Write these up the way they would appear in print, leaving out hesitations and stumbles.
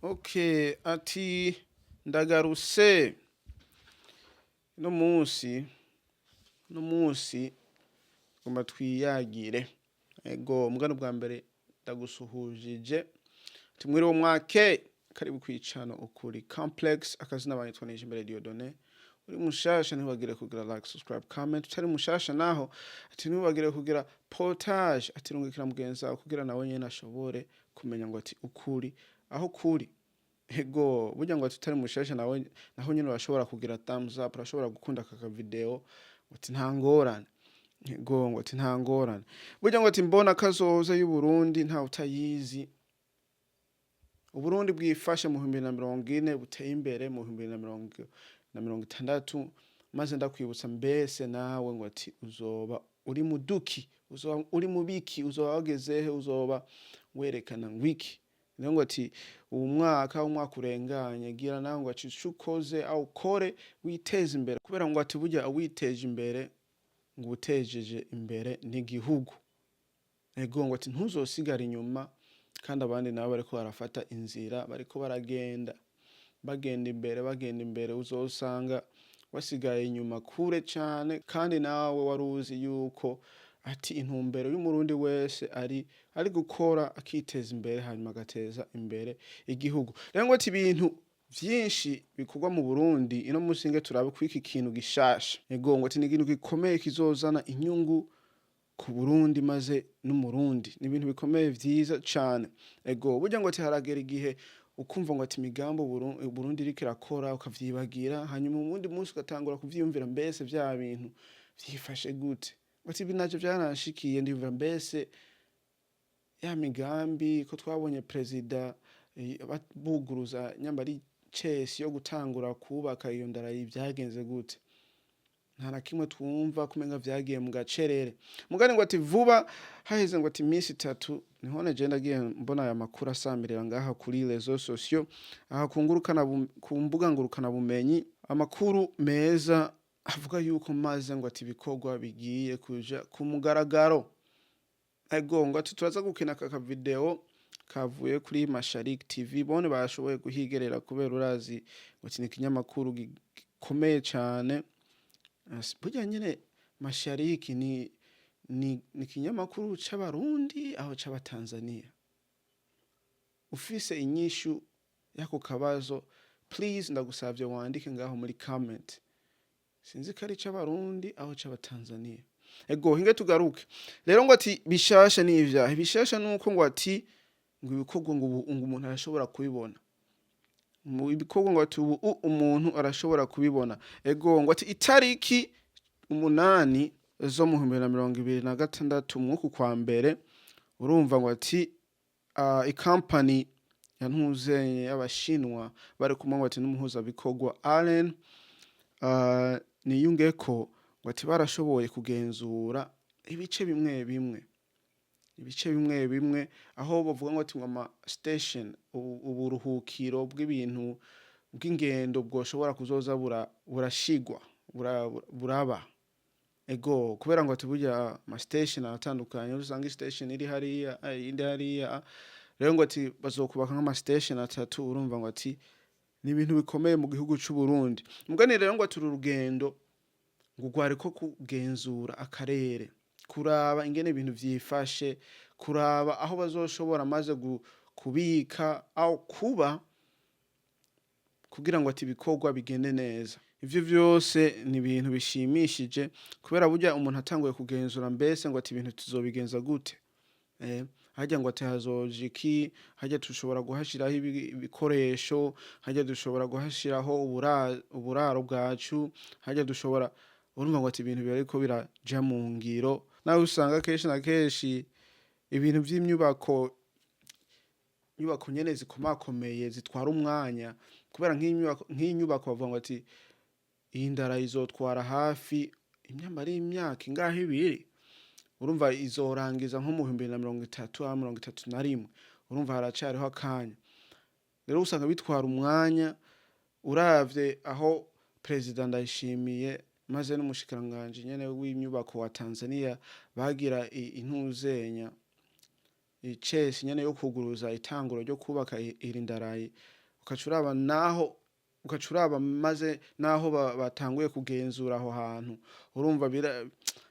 Okay, ati ndagarutse no munsi ngomba twiyagire. Ego mbwa bwa mbere ndagusuhujije. Tumwire wo mwake karibu kwicano ukuri complex akazina banitwa nije imbere Dieudonné. Uri mushasha ntibagire kugira like, subscribe, comment. Utari mushasha naho ati ntibagire kugira partage, ati rungikira mugenzi wawe kugira nawe nyene ashobore kumenya ngo ati ukuri aho kuri. Ego burya ngo tutari mushasha nawe naho nyene urashobora kugira thumbs up, urashobora gukunda aka video uti nta ngorane. Ego ngo ati nta ngorane. Burya ngo ati mbona kazoza y'u Burundi nta utayizi. Uburundi bwifashe mu 2040 buteye imbere mu 2060, maze ndakwibutsa mbese nawe ngo ati uzoba uri muduki, uzoba uri mubiki, uzoba wagezehe, uzoba werekana ngwiki. Niyo ngo ati ubu mwaka urenganye gira nawe ngo ati ukoze au kore witeze imbere, kubera ngo ati burya witeje imbere ngo utejeje imbere n'igihugu. Ego ngo ati ntuzosigara inyuma, kandi abandi nabo bariko barafata inzira, bariko bagenda imbere uzosanga wasigaye inyuma kure cyane, kandi nawe waruzi yuko ati intumbero y'umurundi wese ari gukora akiteza imbere hanyuma agateza imbere igihugu. Rero ngo ati ibintu vyinshi bikorwa mu Burundi ino musinge turabe kwiki kintu gishasha. Ego ngo ati ni ikintu gikomeye kizozana inyungu ku Burundi maze n'umurundi. Ni ibintu bikomeye vyiza cyane. Ego burya ngo ati haragera igihe ukumva ngo ati imigambo Burundi iriko irakora ukavyibagira, hanyuma ubundi munsi ugatangura kuvyiyumvira mbese vya bintu vyifashe gute. Ati binaje byaranashikiye ndivura mbese ya migambi ko twabonye president buguruza nyambari cese yo gutangura kubaka iyo ndarayi byagenze gute. Nta na kimwe twumva kumenga vyagiye mu gacerere. Mugani ngo ati vuba haheze ngo ati iminsi 3 niho naje ndagiye mbona aya makuru asamirira ngaha kuri réseaux sociaux, aha ku mbuga ngurukana bumenyi, amakuru meza avuga yuko maze ngo ati ibikorwa bigiye kuja ku mugaragaro. Ego ngo ati turaza gukina aka video kavuye kuri Mashariki TV, bone bashoboye guhigerera kubera urazi ngo ati n'ikinyamakuru gikomeye cyane. Burya nyene Mashariki ni kinyamakuru c'abarundi aho c'abatanzania. Ufise inyishu yako kabazo please ndagusavye wandike ngaho muri comment. Sinzi kari c'abarundi aho c'abatanzania. Ego hinge tugaruke. Rero ngo ati bishasha ni ivyahe. Bishasha nuko ngo ati ngo ibikorwa ngo umuntu arashobora kubibona. Mu ibikorwa ngo ati umuntu arashobora kubibona. Ego ngo ati itariki 8 zo mu 2026 mwuku kwa mbere, urumva ngo ati company yantuze y'abashinwa bari kumwe ngo ati n'umuhuza bikorwa Allen niyungeko ngo ati barashoboye kugenzura ibice bimwe bimwe aho bavuga ngo ati ama station uburuhukiro bw'ibintu bw'ingendo bwoshobora kuzoza burashigwa buraba. Ego kubera ngo ati burya ama station atandukanye, usanga station iri hariya indi hariya. Rero ngo ati bazokubaka nk'ama station 3, urumva ngo ati ni ibintu bikomeye mu gihugu cy'u Burundi. Mugani rero ngo ati urugendo ngo gwari ko kugenzura akarere, kuraba ingene ibintu vyifashe, kuraba aho bazoshobora maze kubika au kuba kugira ngo ati ibikorwa bigende neza. Ivyo vyose ni ibintu bishimishije, kubera burya umuntu atanguye kugenzura mbese ngo ati ibintu tuzobigenza gute. Hajya ngo ati hazojiki, hajya tushobora guhashiraho ibikoresho, hajya dushobora guhashiraho uburaro bwacu, hajya dushobora, urumva ngo ati ibintu biriko biraja mu ngiro. Nawe usanga kenshi na kenshi ibintu vy'imyubako nyene zikomakomeye zitwara umwanya, kubera nk'inyubako bavuga ngo ati iyi ndara izotwara hafi imyaka ingahe ibiri. Urumva izorangiza nko mu 2030 urumva haracariho akanya. Rero usanga bitwara umwanya, uravye aho president Ndayishimiye maze n'umushikiranganje nyene w'imyubako wa Tanzania bagira intuzenya icesi nyene yo kuguruza itanguro ryo kubaka irindarayi ukacuraba maze naho batanguye kugenzura aho hantu urumva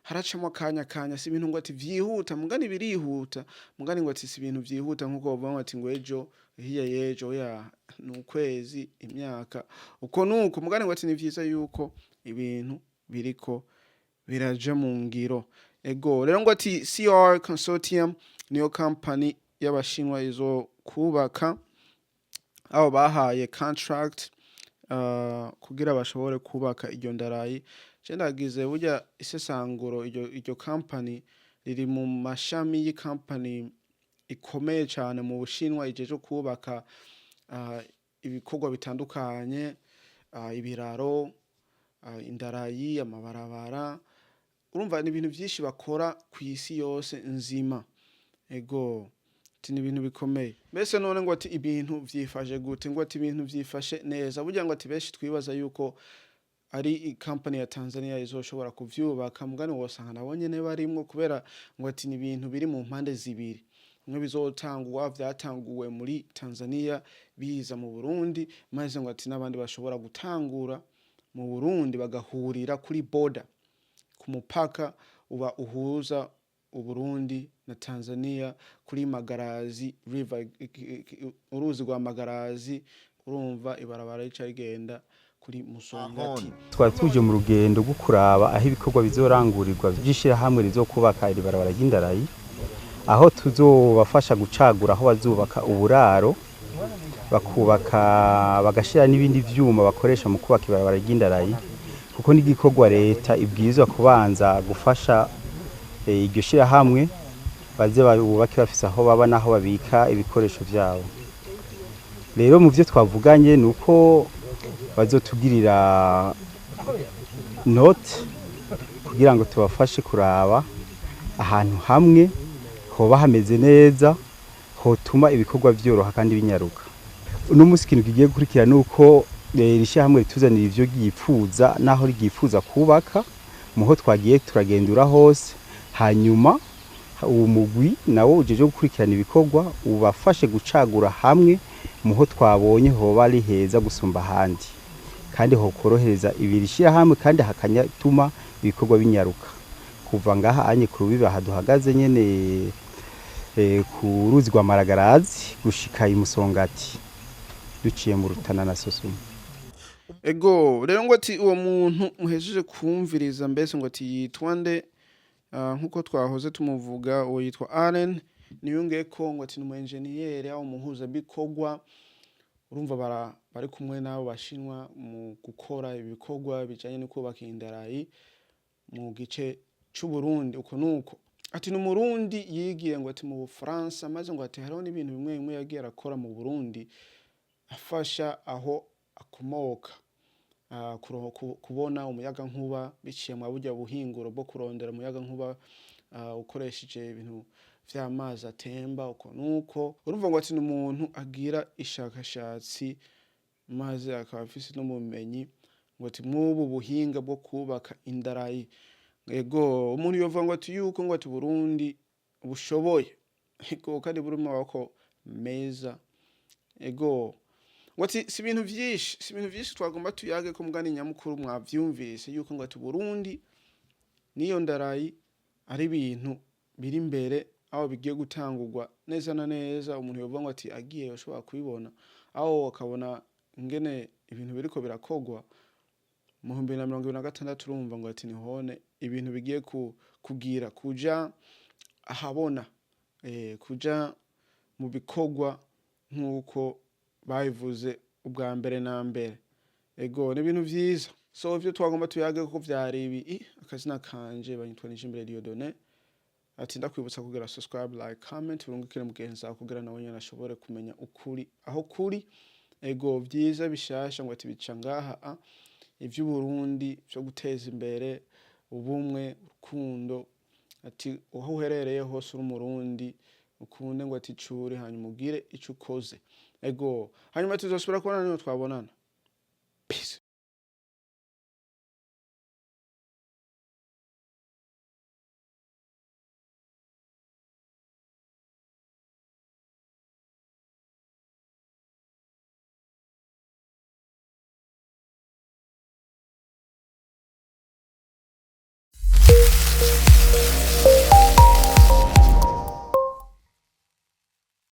haracamo akanya si ibintu ngo ati vyihuta mugani birihuta mugani ngo ati si ibintu vyihuta nkuko bavuga ati ngo ejo hiya yejo ya n'ukwezi imyaka uko nuko mugani ngo ati ni vyiza yuko ibintu biriko biraja mu ngiro ego rero ngo ati CR Consortium niyo company y'abashinwa izo kubaka aho bahaye contract kugira bashobore kubaka iryo ndarayi cendagize burya isesanguro iryo company riri mu mashami y'ikompany ikomeye cyane mu Bushinwa ijeje kubaka ibikorwa bitandukanye ibiraro indarayi amabarabara urumva ni ibintu byinshi bakora ku isi yose nzima ego ni ibintu bikomeye mbese none ngo ati ibintu vyifashe gute ngo ati ibintu vyifashe neza burya ngo ati benshi twibaza yuko ari company ya Tanzania izoshobora kuvyubaka mugani wosanga nabonye ne barimwo kubera ngo ati ni ibintu biri mu mpande zibiri mwe bizotangwa vyatanguwe muri Tanzania biza mu Burundi maze ngo ati nabandi bashobora gutangura mu Burundi bagahurira kuri border ku mupaka uba uhuza Uburundi na Tanzania kuri Magarazi River uruzi rwa Magarazi urumva ibarabara rica rigenda kuri Musongati twari tuje mu rugendo rwo kuraba aho ibikorwa bizorangurirwa byishira hamwe rizokubaka iri barabara ry'indarayi aho tuzobafasha gucagura aho bazubaka uburaro bakubaka bagashira n'ibindi vyuma bakoresha mu kubaka ibarabara ry'indarayi kuko n'igikorwa leta ibwirizwa kubanza gufasha iryo shira hamwe baze bubake bafise aho baba naho babika ibikoresho vyabo rero mu byo twavuganye nuko bazotugirira note kugira ngo tubafashe kuraba ahantu hamwe hoba hameze neza hotuma ibikorwa vyoroha kandi binyaruka uno musi kintu kigiye gukurikira nuko risha hamwe rituzanira ivyo gipfuza naho rigifuza kubaka muho twagiye turagendura hose hanyuma uwo mugwi nawo ujeje gukurikirana ibikorwa ubafashe gucagura hamwe muho twabonye hoba ari heza gusumba handi kandi ho korohereza ibirishira hamwe kandi hakanyatuma ibikorwa binyaruka kuva ngaha anye ku rubibe haduhagaze nyene ku ruzi rwa Maragarazi gushika imusongati duciye mu Rutana na Sosumo ego rero ngo ati uwo muntu muhejeje kumviriza mbese ngo ati yitwa nde nkuko twahoze tumuvuga uwo yitwa Allen niyongeye ko ngo ati numu engineer aho muhuza bikorwa urumva bari kumwe nabo bashinwa mu gukora ibikorwa bijanye no kubaka indarayi mu gice cy'u Burundi uko nuko ati no Murundi yigiye ngo ati mu Bufaransa maze ngo ati hariho n'ibintu bimwe yagiye arakora mu Burundi afasha aho akomoka kubona umuyaga nkuba biciye mu buryo buhinguro bwo kurondera umuyaga nkuba ukoresheje ibintu vy'amazi atemba uko nuko urumva ngo ati n'umuntu agira ishakashatsi maze akaba afise n'umumenyi ngo ati mwubu buhinga bwo kubaka indarayi ego umuntu yovuga ngo ati yuko ngo ati Burundi bushoboye ego kandi buri mu bako meza ego wati si ibintu vyinshi twagomba tuyage ko mugani nyamukuru mwavyumvise yuko ngo ati Burundi niyo ndarayi ari ibintu biri imbere aho bigiye gutangurwa neza na neza umuntu yovuga ngo ati agiye yoshobora kubibona aho akabona ingene ibintu biriko birakogwa mu 2026 urumva ngo ati nihone ibintu bigiye kugira kuja ahabona kuja mu bikogwa nkuko bayivuze ubwa mbere na mbere ego ni ibintu vyiza so ivyo twagomba tuyage ko vyari ibi akazina kanje banyitwa Nijimbere Dieudonné ati ndakwibutsa kugira subscribe like comment urungikire mugenzi wawe kugira nawe nyene ashobore kumenya ukuri aho kuri ego vyiza bishasha ngo ati bica ngaha ivyo Burundi byo guteza imbere ubumwe urukundo ati aho uherereye hose uri Murundi ukunde ngo ati cure hanyuma ugire ico ukoze ego hanyuma tuzosubira kubona niyo twabonana